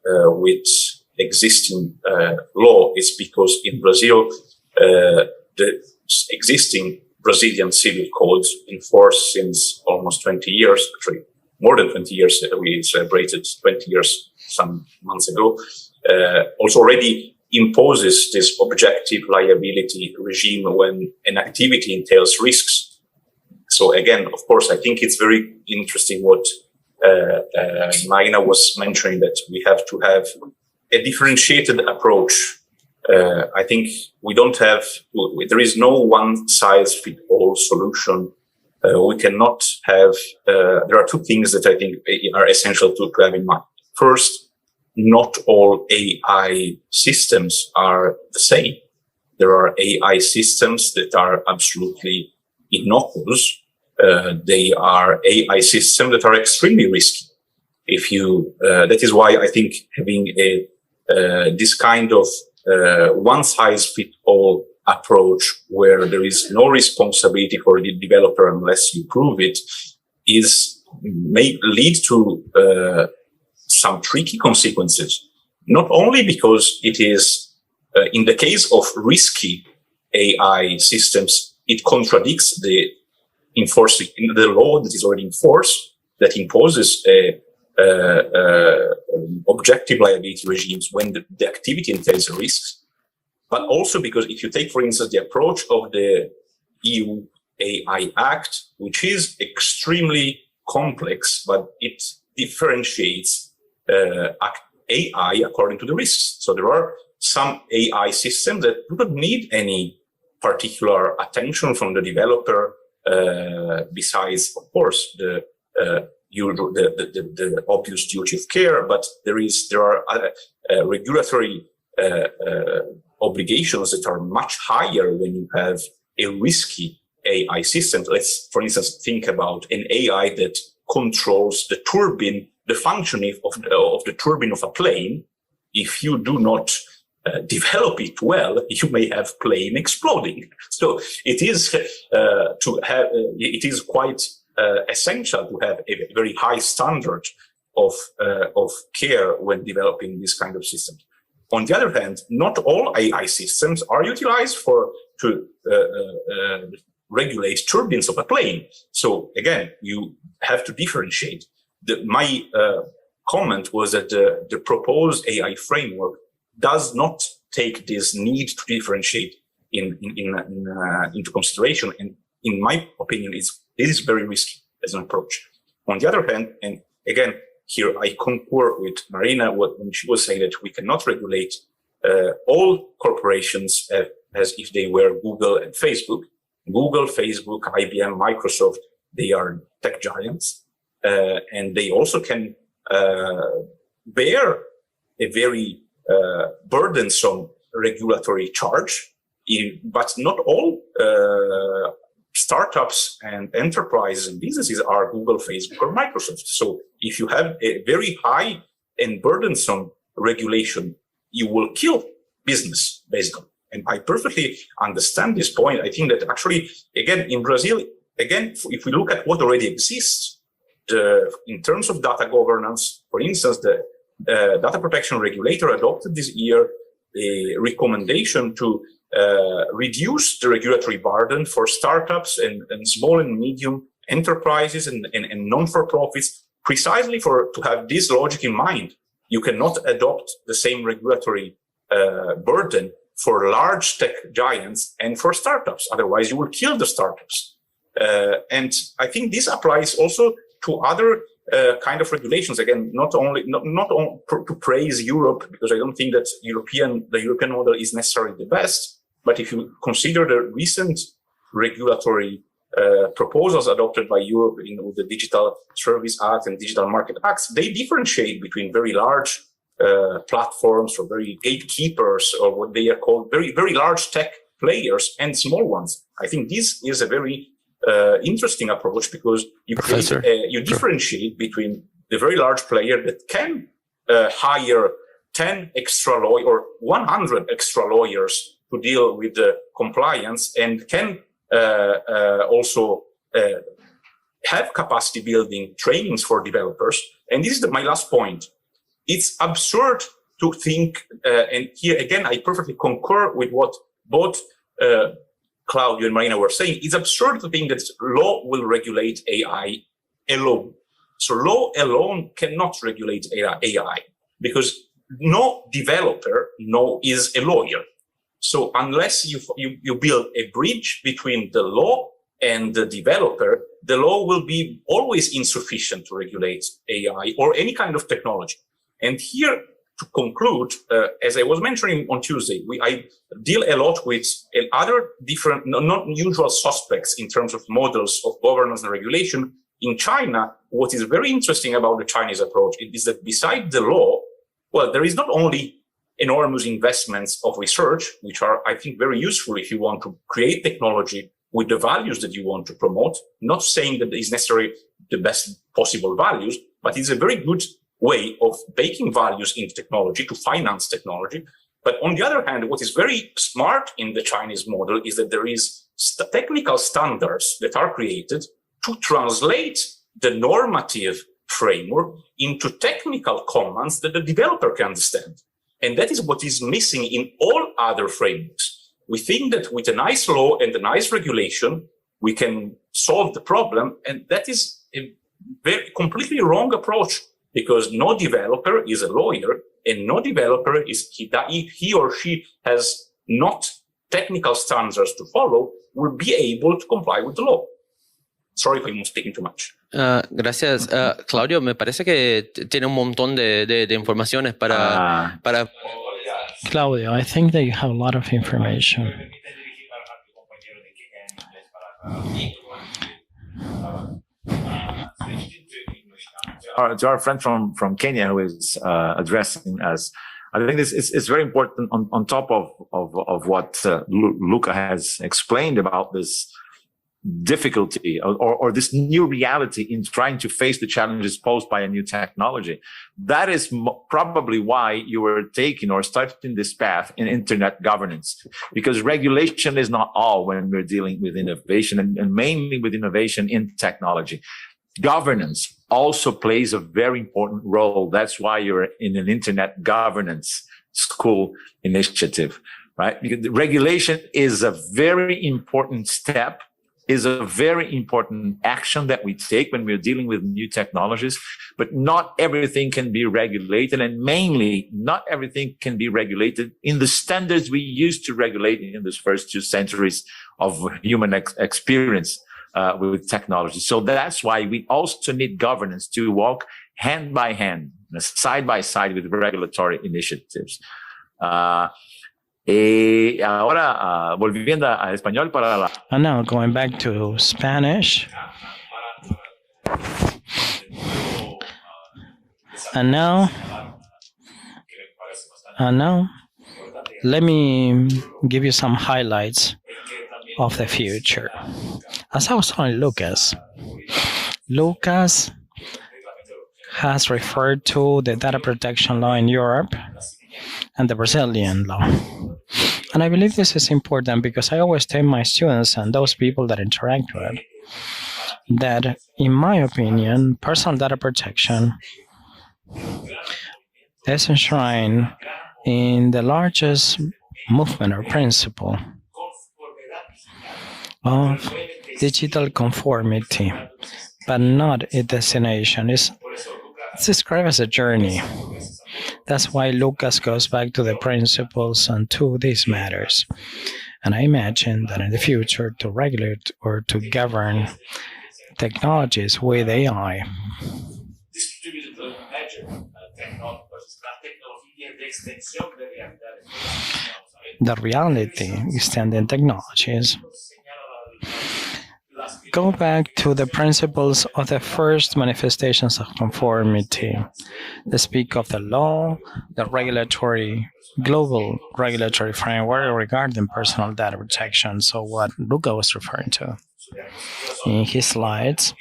with existing law is because in Brazil, the existing Brazilian civil codes in force since almost 20 years, actually more than 20 years, we celebrated 20 years some months ago, also already imposes this objective liability regime when an activity entails risks. So again, of course, I think it's very interesting what Marina was mentioning, that we have to have a differentiated approach. I think there is no one size fit all solution. We cannot have, there are two things that I think are essential to have in mind. First, not all AI systems are the same. There are AI systems that are absolutely innocuous. They are AI systems that are extremely risky. That is why I think having this kind of one size fit all approach where there is no responsibility for the developer unless you prove it may lead to some tricky consequences. Not only because it is, in the case of risky AI systems, it contradicts the law that is already in force that imposes objective liability regimes when the activity entails risks, but also because if you take, for instance, the approach of the EU AI Act, which is extremely complex, but it differentiates AI according to the risks. So there are some AI systems that do not need any particular attention from the developer, besides, of course, the obvious duty of care, but there are regulatory obligations that are much higher when you have a risky AI system. Let's, for instance, think about an AI that controls the functioning of the turbine of a plane. If you do not develop it well, you may have plane exploding. So it is quite essential to have a very high standard of care when developing this kind of system. On the other hand, not all AI systems are utilized to regulate turbines of a plane. So again, you have to differentiate. My comment was that the proposed AI framework does not take this need to differentiate into consideration, and in my opinion, it is very risky as an approach. On the other hand, and again, here I concur with Marina when she was saying that we cannot regulate all corporations as if they were Google and Facebook. Google, Facebook, IBM, Microsoft, they are tech giants, and they also can bear a very burdensome regulatory charge, but not all startups and enterprises and businesses are Google, Facebook, or Microsoft. So if you have a very high and burdensome regulation, you will kill business, basically. And I perfectly understand this point. I think that actually, again, in Brazil, if we look at what already exists, in terms of data governance, for instance, the data protection regulator adopted this year a recommendation to reduce the regulatory burden for startups and small and medium enterprises and non-for-profits, precisely to have this logic in mind. You cannot adopt the same regulatory burden for large tech giants and for startups. Otherwise, you will kill the startups. And I think this applies also to other kind of regulations. Again, not to praise Europe, because I don't think that the European model is necessarily the best. But if you consider the recent regulatory proposals adopted by Europe in the Digital Service Act and Digital Market Acts, they differentiate between very large platforms or very gatekeepers, or what they are called, very, very large tech players and small ones. I think this is a very interesting approach, because you you differentiate between the very large player that can hire 10 extra lawyers or 100 extra lawyers to deal with the compliance, and can also have capacity building trainings for developers. And this is my last point. It's absurd to think, and here again, I perfectly concur with what both Claudio and Marina were saying. It's absurd to think that law will regulate AI alone. So law alone cannot regulate AI, because no developer is a lawyer. So unless you build a bridge between the law and the developer, the law will be always insufficient to regulate AI or any kind of technology. And here, to conclude, as I was mentioning on Tuesday, I deal a lot with other different, not usual suspects in terms of models of governance and regulation. In China, what is very interesting about the Chinese approach is that beside the law, well, there is not only enormous investments of research, which are, I think, very useful if you want to create technology with the values that you want to promote, not saying that it's necessarily the best possible values, but it's a very good way of baking values into technology to finance technology. But on the other hand, what is very smart in the Chinese model is that there is technical standards that are created to translate the normative framework into technical commands that the developer can understand. And that is what is missing in all other frameworks. We think that with a nice law and a nice regulation, we can solve the problem. And that is a very completely wrong approach, because no developer is a lawyer, and no developer is he or she has not technical standards to follow, will be able to comply with the law. Sorry if I'm speaking too much. Gracias. Claudio, me parece que tiene un montón de informaciones para... Claudio, I think that you have a lot of information. To our friend from Kenya who is addressing us, I think this is very important on top of what Luca has explained about this difficulty or this new reality in trying to face the challenges posed by a new technology. That is probably why you were taking or starting this path in internet governance, because regulation is not all when we're dealing with innovation, and mainly with innovation in technology. Governance also plays a very important role. That's why you're in an internet governance school initiative, right? Because regulation is a very important step, is a very important action that we take when we're dealing with new technologies, but not everything can be regulated, and mainly not everything can be regulated in the standards we used to regulate in the first 2 centuries of human experience with technology. So that's why we also need governance to walk hand by hand, side by side with regulatory initiatives. Ahora, volviendo a español para la... And now going back to Spanish. And now, let me give you some highlights of the future. As I was telling Lucas has referred to the data protection law in Europe and the Brazilian law. And I believe this is important because I always tell my students and those people that interact with that, in my opinion, personal data protection is enshrined in the largest movement or principle of digital conformity, but not a destination. It's described as a journey. That's why Lucas goes back to the principles and to these matters. And I imagine that in the future, to regulate or to govern technologies with AI, the reality extending technologies go back to the principles of the first manifestations of conformity. They speak of the law, the global regulatory framework regarding personal data protection. So what Luca was referring to in his slides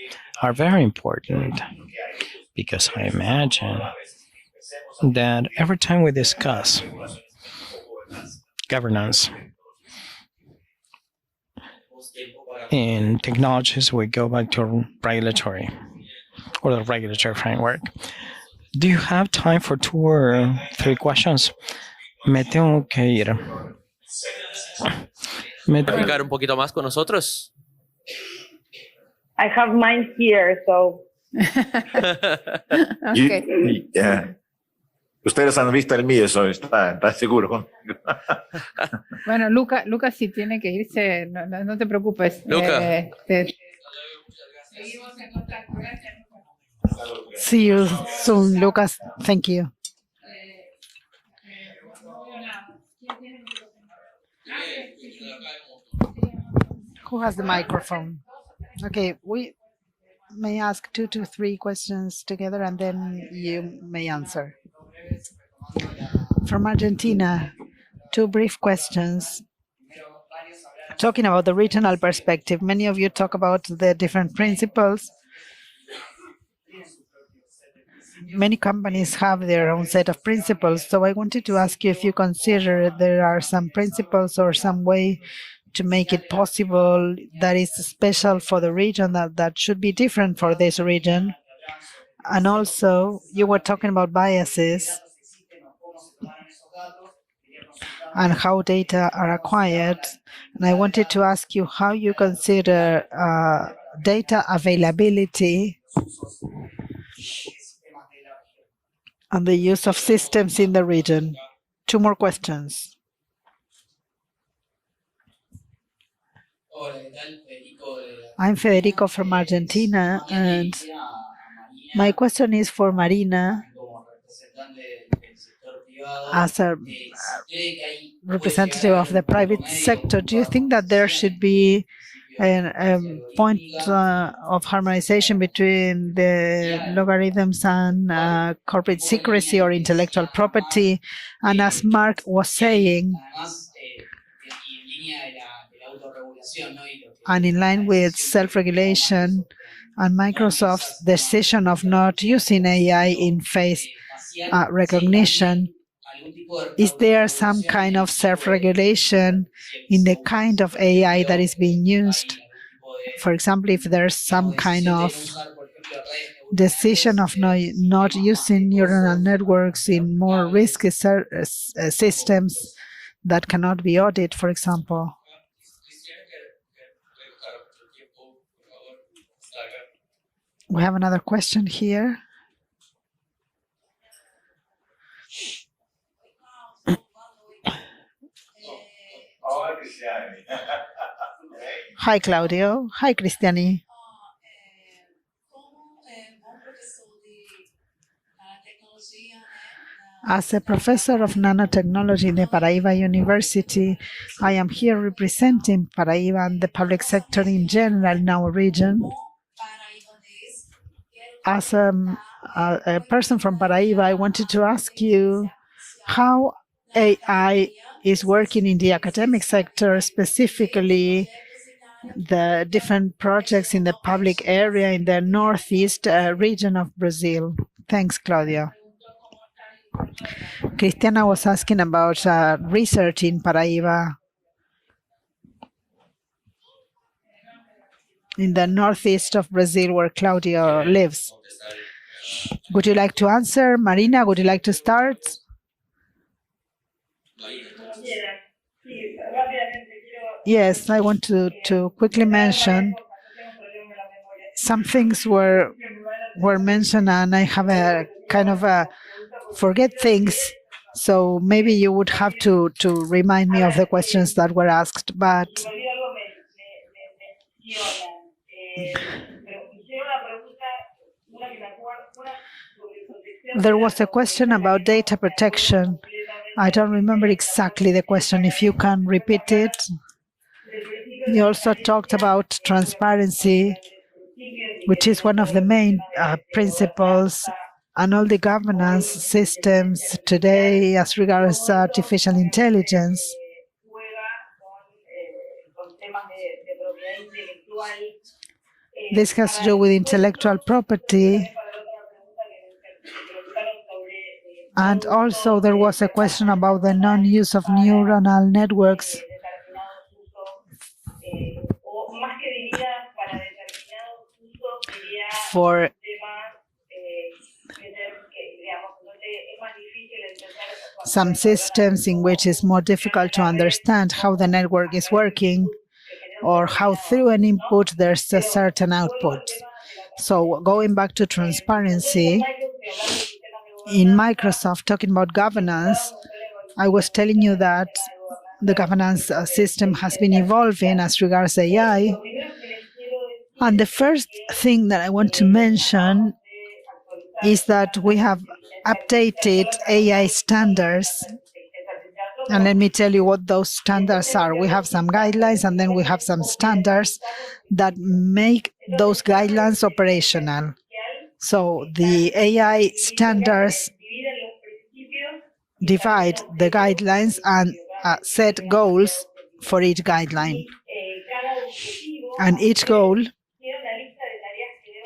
are very important, because I imagine that every time we discuss governance in technologies, we go back to regulatory or the regulatory framework. Do you have time for 2 or 3 questions? Me tengo que ir. Platicar un poquito más con nosotros. I have mine here, so Okay. Yeah. Ustedes han visto el mío, eso está seguro. Bueno, Luca sí tiene que irse, no te preocupes. Luca. Seguimos en contacto. Gracias, Luca. See you soon, Lucas. Thank you. Who has the microphone? Okay, we may ask 2 to 3 questions together and then you may answer. From Argentina, 2 brief questions. Talking about the regional perspective, many of you talk about the different principles. Many companies have their own set of principles, so I wanted to ask you if you consider there are some principles or some way to make it possible that is special for the region, that should be different for this region. And also, you were talking about biases and how data are acquired. And I wanted to ask you how you consider data availability and the use of systems in the region. 2 more questions. I'm Federico from Argentina, and my question is for Marina. As a representative of the private sector, do you think that there should be a point of harmonization between the logarithms and corporate secrecy or intellectual property? And as Mark was saying, and in line with self-regulation and Microsoft's decision of not using AI in face recognition, is there some kind of self-regulation in the kind of AI that is being used? For example, if there's some kind of decision of not using neural networks in more risky systems that cannot be audited, for example. We have another question here. Hi, Claudio. Hi, Cristiani. As a professor of nanotechnology in the Paraíba University, I am here representing Paraíba and the public sector in general in our region. As a person from Paraíba, I wanted to ask you how AI is working in the academic sector, specifically the different projects in the public area in the northeast region of Brazil. Thanks, Claudia. Cristiana was asking about research in Paraíba, in the northeast of Brazil where Claudia lives. Would you like to answer? Marina, would you like to start? Yes, I want to quickly mention some things were mentioned, and I have a kind of a forget things, so maybe you would have to remind me of the questions that were asked. But there was a question about data protection. I don't remember exactly the question. If you can repeat it. You also talked about transparency, which is one of the main principles, and all the governance systems today as regards artificial intelligence. This has to do with intellectual property. And also there was a question about the non-use of neuronal networks for some systems in which it's more difficult to understand how the network is working, or how through an input there's a certain output. So going back to transparency, in Microsoft, talking about governance, I was telling you that the governance system has been evolving as regards AI. And the first thing that I want to mention is that we have updated AI standards. And let me tell you what those standards are. We have some guidelines, and then we have some standards that make those guidelines operational. So the AI standards divide the guidelines and set goals for each guideline. And each goal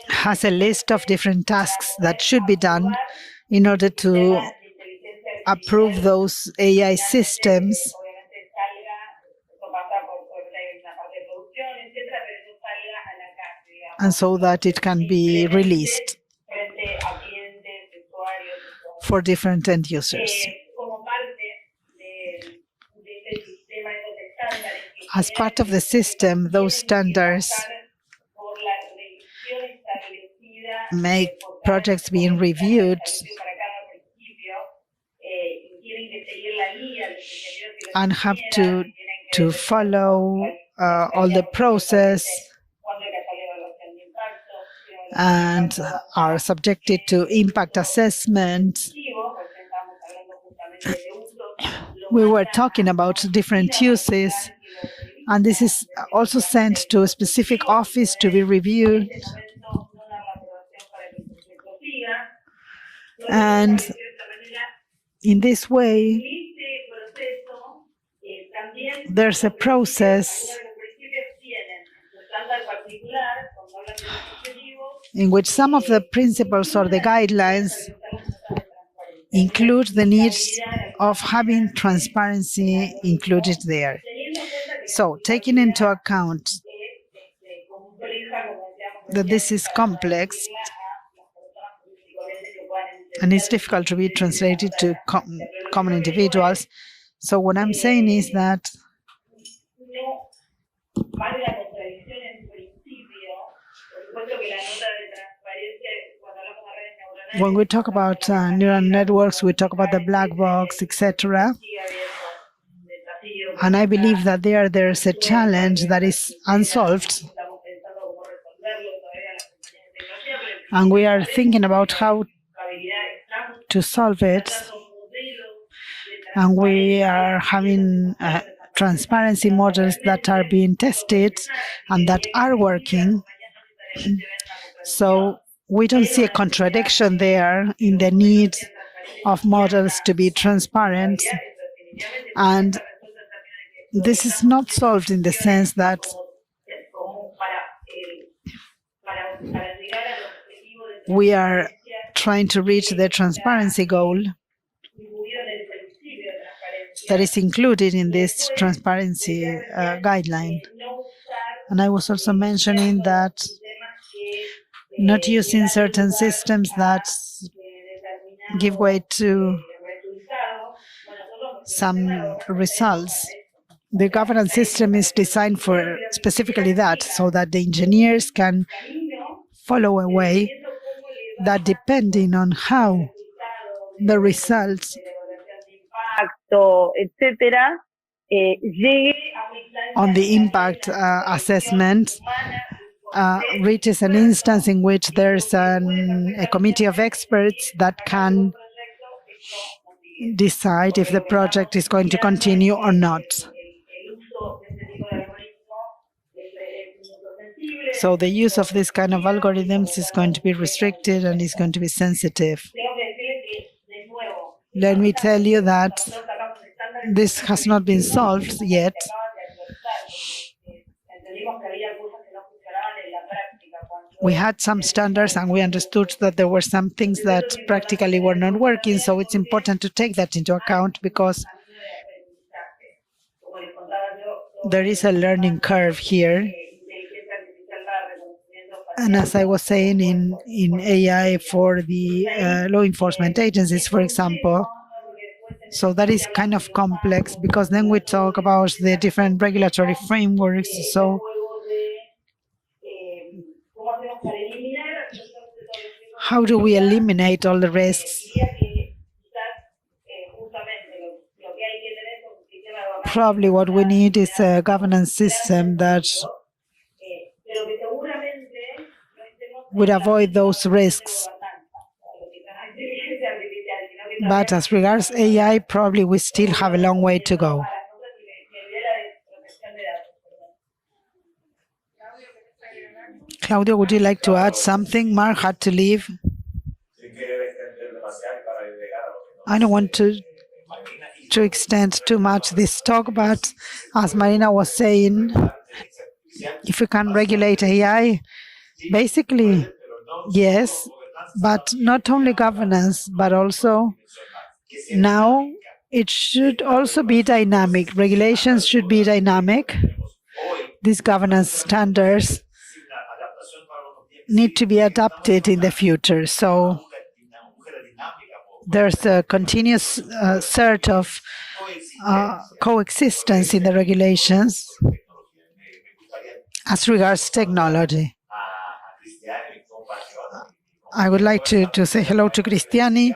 has a list of different tasks that should be done in order to approve those AI systems, and so that it can be released for different end users. As part of the system, those standards make projects being reviewed and have to follow all the process and are subjected to impact assessment. We were talking about different uses, and this is also sent to a specific office to be reviewed. And in this way, there's a process in which some of the principles or the guidelines include the needs of having transparency included there. So, taking into account that this is complex and it's difficult to be translated to common individuals, so what I'm saying is that when we talk about neural networks, we talk about the black box, etc. And I believe that there's a challenge that is unsolved. And we are thinking about how to solve it. And we are having transparency models that are being tested and that are working. So we don't see a contradiction there in the need of models to be transparent. And this is not solved in the sense that we are trying to reach the transparency goal that is included in this transparency guideline. And I was also mentioning that not using certain systems that give way to some results. The governance system is designed for specifically that, so that the engineers can follow a way that, depending on how the results on the impact assessment reaches an instance in which there's a committee of experts that can decide if the project is going to continue or not. So the use of this kind of algorithms is going to be restricted and is going to be sensitive. Let me tell you that this has not been solved yet. We had some standards and we understood that there were some things that practically were not working, so it's important to take that into account because there is a learning curve here. And as I was saying, in AI for the law enforcement agencies, for example, so that is kind of complex because then we talk about the different regulatory frameworks. So how do we eliminate all the risks? Probably what we need is a governance system that would avoid those risks. But as regards AI, probably we still have a long way to go. Claudio, would you like to add something? Mark had to leave. I don't want to extend too much this talk, but as Marina was saying, if we can regulate AI, basically, yes, but not only governance, but also now it should also be dynamic. Regulations should be dynamic. These governance standards need to be adapted in the future. So there's a continuous search of coexistence in the regulations as regards technology. I would like to say hello to Cristiani.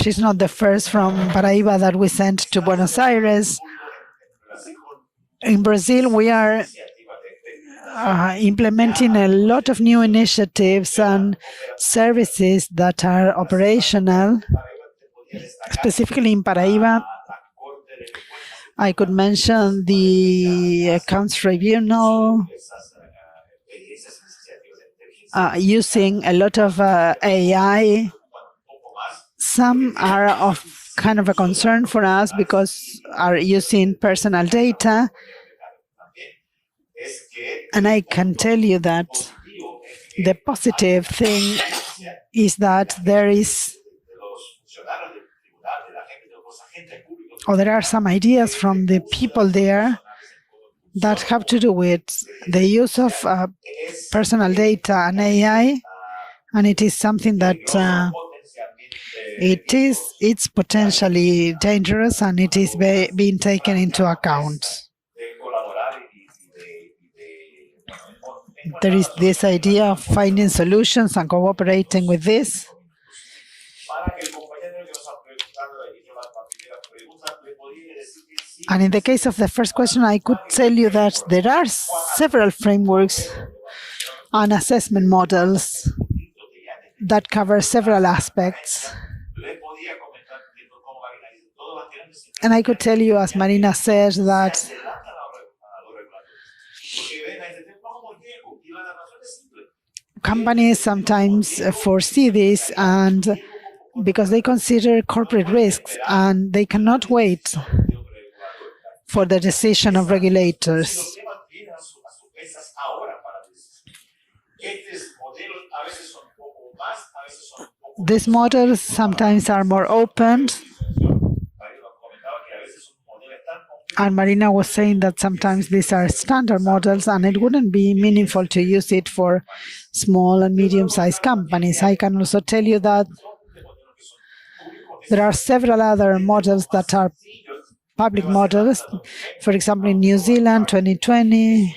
She's not the first from Paraíba that we sent to Buenos Aires. In Brazil, we are implementing a lot of new initiatives and services that are operational, specifically in Paraíba. I could mention the accounts tribunal, using a lot of AI. Some are of kind of a concern for us because are using personal data. And I can tell you that the positive thing is that there are some ideas from the people there that have to do with the use of personal data and AI, and it is something that it's potentially dangerous and it is being taken into account. There is this idea of finding solutions and cooperating with this. And in the case of the first question, I could tell you that there are several frameworks and assessment models that cover several aspects. And I could tell you, as Marina says, that companies sometimes foresee this, and because they consider corporate risks and they cannot wait for the decision of regulators. These models sometimes are more open, and Marina was saying that sometimes these are standard models and it wouldn't be meaningful to use it for small and medium-sized companies. I can also tell you that there are several other models that are public models. For example, in New Zealand, 2020,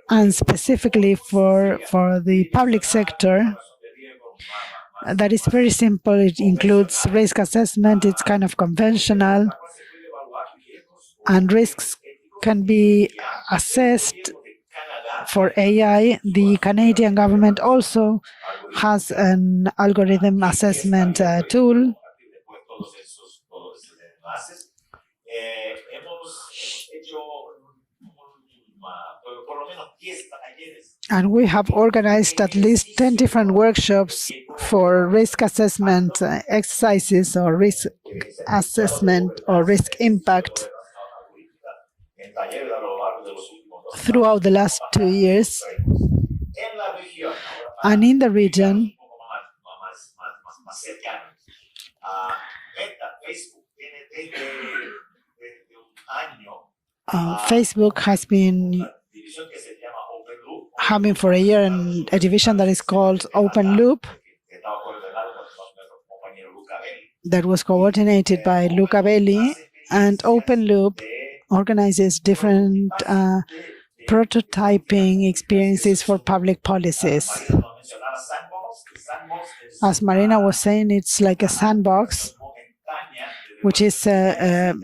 and specifically for the public sector, that is very simple. It includes risk assessment. It's kind of conventional, and risks can be assessed for AI. The Canadian government also has an algorithm assessment tool, And we have organized at least 10 different workshops for risk assessment exercises or risk assessment or risk impact throughout the last 2 years. And in the region, Facebook has been having for a year a division that is called Open Loop that was coordinated by Luca Belli, and Open Loop organizes different prototyping experiences for public policies. As Marina was saying, it's like a sandbox, which is a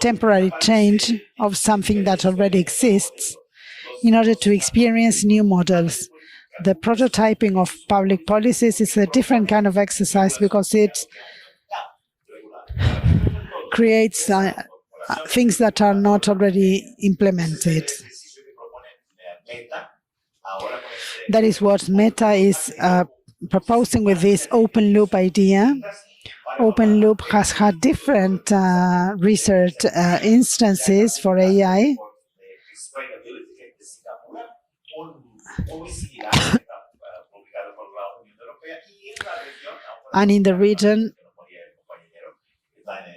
temporary change of something that already exists in order to experience new models. The prototyping of public policies is a different kind of exercise because it creates things that are not already implemented. That is what Meta is proposing with this open loop idea. Open Loop has had different research instances for AI. And in the region,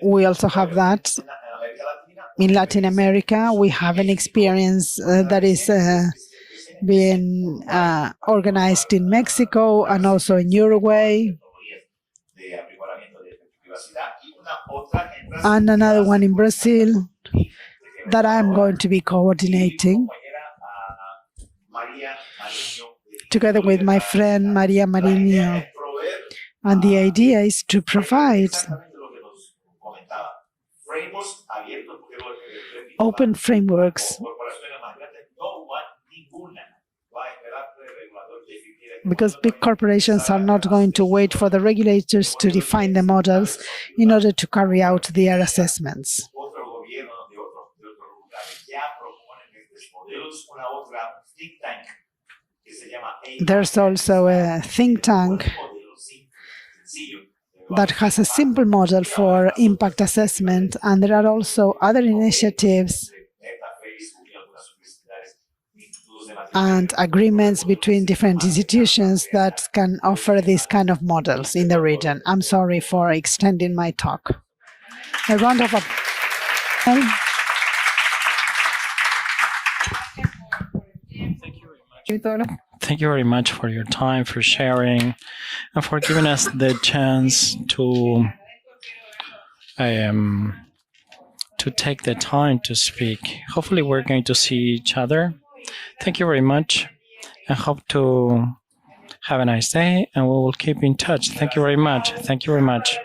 we also have that. In Latin America, we have an experience that is being organized in Mexico and also in Uruguay. And another one in Brazil that I'm going to be coordinating together with my friend Maria Marinho. And the idea is to provide open frameworks, because big corporations are not going to wait for the regulators to define the models in order to carry out their assessments. There's also a think tank that has a simple model for impact assessment, and there are also other initiatives and agreements between different institutions that can offer these kind of models in the region. I'm sorry for extending my talk. A round of applause. Thank you very much for your time, for sharing, and for giving us the chance to take the time to speak. Hopefully we're going to see each other. Thank you very much, and hope to have a nice day, and we will keep in touch. Thank you very much. Thank you very much.